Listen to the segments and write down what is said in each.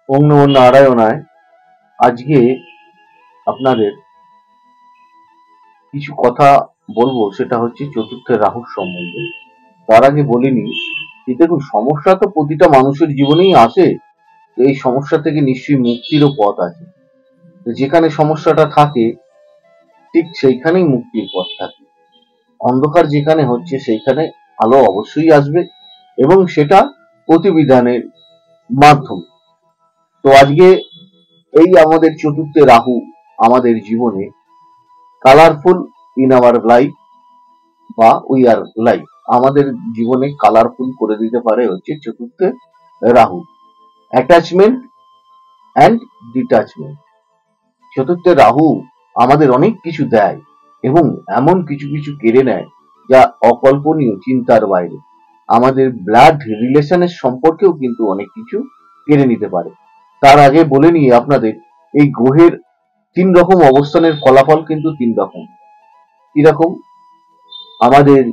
ওম নমঃ নারায়ণায়। আজকে আপনাদের কিছু কথা বলবো, সেটা হচ্ছে চতুর্থ রাহুর সম্বন্ধে। তার আগে বলে নিই যে দেখুন, সমস্যা তো প্রতিটা মানুষের জীবনেই আসে। তো এই সমস্যা থেকে নিশ্চয়ই মুক্তিরও পথ আছে। তো যেখানে সমস্যাটা থাকে ঠিক সেইখানেই মুক্তির পথ থাকে। অন্ধকার যেখানে হচ্ছে সেইখানে আলো অবশ্যই আসবে, এবং সেটা প্রতিবিধানের মাধ্যমে। তো আজকে এই আমাদের চতুর্থ রাহু আমাদের জীবনে কালারফুল ইন আওয়ার লাইফ বা উই আর লাইফ, আমাদের জীবনে কালারফুল করে দিতে পারে হচ্ছে চতুর্থ রাহু। Attachment and detachment. চতুর্থ রাহু আমাদের অনেক কিছু দেয় এবং এমন কিছু কিছু কেড়ে নেয় যা অকল্পনীয়, চিন্তার বাইরে। আমাদের ব্লাড রিলেশনের সম্পর্কেও কিন্তু অনেক কিছু কেড়ে নিতে পারে। তার আগে বলে নিয়ে আপনাদের, এই গ্রহের ৩ রকম অবস্থানের ফলাফল কিন্তু ৩ রকম। কিরকম? আমাদের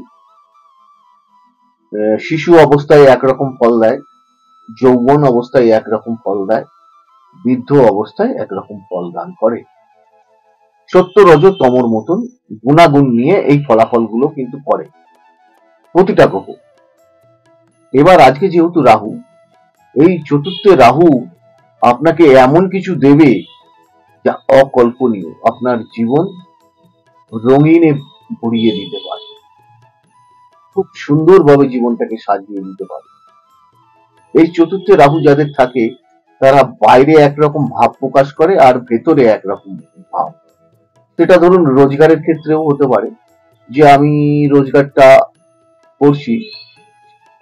শিশু অবস্থায় একরকম ফল দেয়, যৌবন অবস্থায় একরকম ফল দেয়, বৃদ্ধ অবস্থায় একরকম ফল দান করে। সত্য রজ তমর মতন গুণাগুণ নিয়ে এই ফলাফলগুলো কিন্তু করে প্রতিটা গ্রহ। এবার আজকে যেহেতু রাহু, এই চতুর্থ রাহু আপনাকে এমন কিছু দেবে যা অকল্পনীয়, আপনার জীবন রঙিনে ভরিয়ে দিতে পারে, খুব সুন্দরভাবে জীবনটাকে সাজিয়ে দিতে পারে। এই চতুর্থ রাহু যাদের থাকে তারা বাইরে একরকম ভাব প্রকাশ করে আর ভেতরে একরকম ভাব। সেটা ধরুন রোজগারের ক্ষেত্রেও হতে পারে, যে আমি রোজগারটা করছি,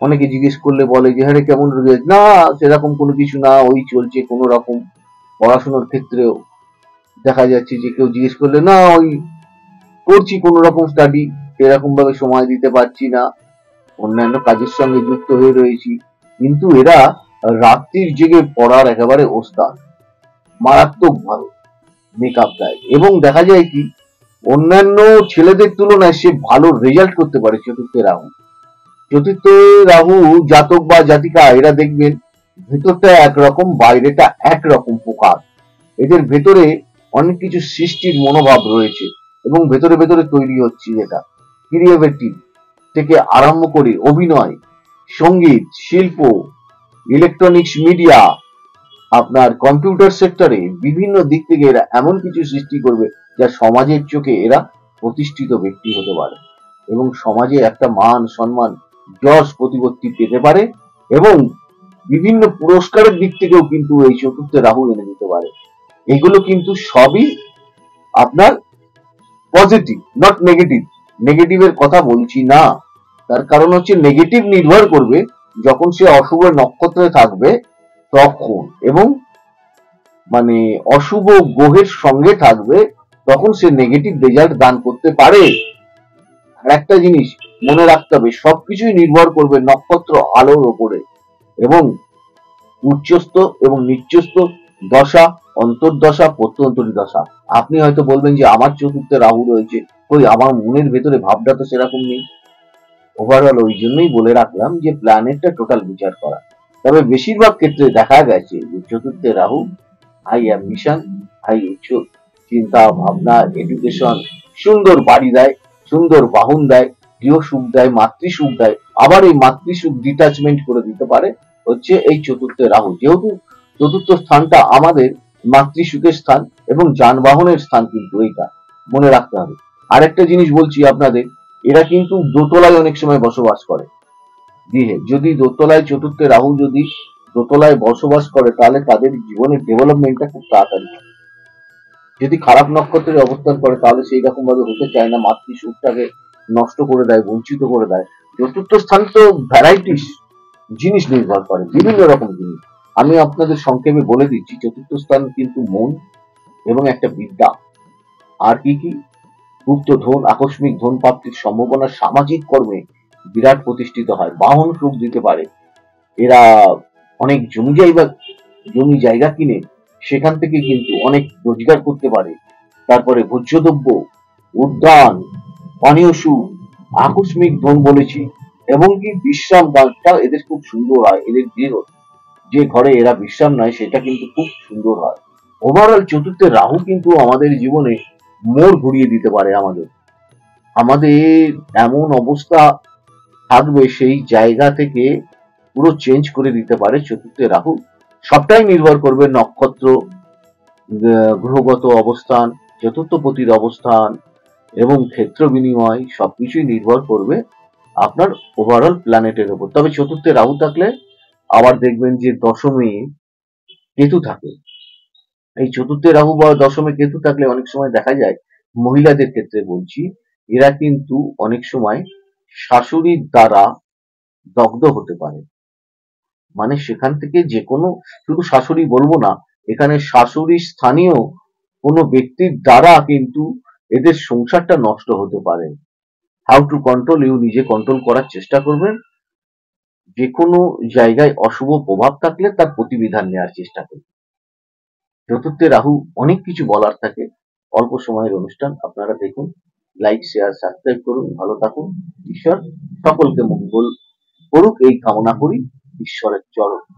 অনেকে জিজ্ঞেস করলে বলে যে হ্যাঁ রে, কেমন রোজগার? না, সেরকম কোনো কিছু না, ওই চলছে কোনো রকম। পড়াশোনার ক্ষেত্রেও দেখা যাচ্ছে যে কেউ জিজ্ঞেস করলে, না ওই করছি কোনো রকম স্টাডি, সেরকম ভাবে সময় দিতে পারছি না, অন্যান্য কাজের সঙ্গে যুক্ত হয়ে রয়েছি। কিন্তু এরা রাত্রির জেগে পড়ার একেবারে ওস্তাদ, মারাত্মক ভাবে মেকআপ দেয়, এবং দেখা যায় কি অন্যান্য ছেলেদের তুলনায় সে ভালো রেজাল্ট করতে পারে। চতুর্থ রাহু, চতুর্থ রাহু জাতক বা জাতিকা, এরা দেখবেন ভেতরটা একরকম, বাইরেটা একরকম প্রকার। এদের ভেতরে অনেক কিছু সৃষ্টির মনোভাব রয়েছে, এবং ভেতরে ভেতরে তৈরি হচ্ছে, যেটা ক্রিয়েটিভিটি থেকে আরম্ভ করে অভিনয়, সঙ্গীত, শিল্প, ইলেকট্রনিক্স মিডিয়া, আপনার কম্পিউটার সেক্টরে বিভিন্ন দিক থেকে এরা এমন কিছু সৃষ্টি করবে যা সমাজের চোখে এরা প্রতিষ্ঠিত ব্যক্তি হতে পারে, এবং সমাজে একটা মান সম্মান, যশ প্রতিপত্তি পেতে পারে, এবং বিভিন্ন পুরস্কারের দিক থেকেও কিন্তু এই চতুর্থ রাহু এনে দিতে পারে। এগুলো কিন্তু সবই আপনার পজিটিভ, নট নেগেটিভ। নেগেটিভের কথা বলছি না, তার কারণ হচ্ছে নেগেটিভ নির্ভর করবে যখন সে অশুভ নক্ষত্রে থাকবে তখন, এবং মানে অশুভ গ্রহের সঙ্গে থাকবে তখন সে নেগেটিভ রেজাল্ট দান করতে পারে। আর একটা জিনিস মনে রাখতে হবে, সবকিছুই নির্ভর করবে নক্ষত্র আলোর উপরে, এবং উচ্চস্থ এবং নিচস্থ দশা, অন্তর্দশা, প্রত্যন্তরী দশা। আপনি হয়তো বলবেন যে আমার চতুর্থে রাহু রয়েছে, কই আমার মনের ভেতরে ভাবটা তো সেরকম নেই। ওভারঅল ওই জন্যই বলে রাখলাম যে প্ল্যানেটটা টোটাল বিচার করা। তবে বেশিরভাগ ক্ষেত্রে দেখা গেছে যে চতুর্থে রাহু হাই অ্যাম্বিশন, হাই উচ্চ চিন্তা ভাবনা, এডুকেশন, সুন্দর বাড়ি দেয়, সুন্দর বাহন দেয়, গৃহ সুখ দেয়, মাতৃ সুখ দেয়। আবার এই মাতৃ সুখ ডিটাচমেন্ট করে দিতে পারে হচ্ছে এই চতুর্থ রাহু, যেহেতু চতুর্থ স্থানটা আমাদের মাতৃ সুখের স্থান এবং যানবাহনের স্থান, কিন্তু এইটা মনে রাখতে হবে। আরেকটা জিনিস বলছি আপনাদের, এরা কিন্তু দোতলায় অনেক সময় বসবাস করে। গৃহে যদি দোতলায় চতুর্থ রাহু যদি দোতলায় বসবাস করে, তাহলে তাদের জীবনের ডেভেলপমেন্টটা খুব তাড়াতাড়ি হয়। যদি খারাপ নক্ষত্রে অবস্থান করে তাহলে সেই রকম ভাবে হতে চায় না, মাতৃ সুখটাকে নষ্ট করে দেয়, বঞ্চিত করে দেয়। চতুর্থ স্থান তো ভ্যারাইটিস জিনিস নির্ভর করে, বিভিন্ন রকম জিনিস। আমি আপনাদের সংক্ষেপে বলে দিচ্ছি, চতুর্থ স্থান কিন্তু মন এবং একটা বিদ্যা। আর কি কি? গুপ্ত ধন, আকস্মিক ধন প্রাপ্তির সম্ভাবনা, সামাজিক কর্মে বিরাট প্রতিষ্ঠিত হয়, বাহন সুখ দিতে পারে। এরা অনেক জমি জায়গা কিনে সেখান থেকে কিন্তু অনেক রোজগার করতে পারে। তারপরে ভোজ্যদ্রব্য, উদ্যান, পানীয় সুখ, আকস্মিক ধন বলেছি, এবং কি বিশ্রাম গাছটা এদের খুব সুন্দর হয়, এদের দৃঢ়। যে ঘরে এরা বিশ্রাম নেয় সেটা কিন্তু খুব সুন্দর হয়। ওভারঅল চতুর্থে রাহু কিন্তু আমাদের জীবনে মোড় ঘুরিয়ে দিতে পারে। আমাদের আমাদের এমন অবস্থা থাকবে, সেই জায়গা থেকে পুরো চেঞ্জ করে দিতে পারে চতুর্থে রাহু। সবটাই নির্ভর করবে নক্ষত্র, গ্রহগত অবস্থান, চতুর্থ পতির অবস্থান এবং ক্ষেত্র বিনিময়, সবকিছুই নির্ভর করবে আপনার ওভারঅল প্ল্যানেটের উপর। তবে চতুর্থে রাহু থাকলে আবার দেখবেন যে দশমে কেতু থাকে। এই চতুর্থে রাহু বা দশমে কেতু থাকলে অনেক সময় দেখা যায়, মহিলাদের ক্ষেত্রে বলছি, এরা কিন্তু অনেক সময় শাশুড়ির দ্বারা দগ্ধ হতে পারে। মানে সেখান থেকে যে কোনো, শুধু শাশুড়ি বলবো না, এখানে শাশুড়ি স্থানীয় কোনো ব্যক্তির দ্বারা কিন্তু এদের সংসারটা নষ্ট হতে পারে। হাউ টু কন্ট্রোল, নিজে কন্ট্রোল করার চেষ্টা করবেন। যে কোনো জায়গায় অশুভ প্রভাব থাকলে তার প্রতিবিধান নেওয়ার চেষ্টা করবেন। চতুর্থে রাহু অনেক কিছু বলার থাকে। অল্প সময়ের অনুষ্ঠান, আপনারা দেখুন, লাইক শেয়ার সাবস্ক্রাইব করুন, ভালো থাকুন। ঈশ্বর সকলকে মঙ্গল করুক এই কামনা করি ঈশ্বরের চরণ।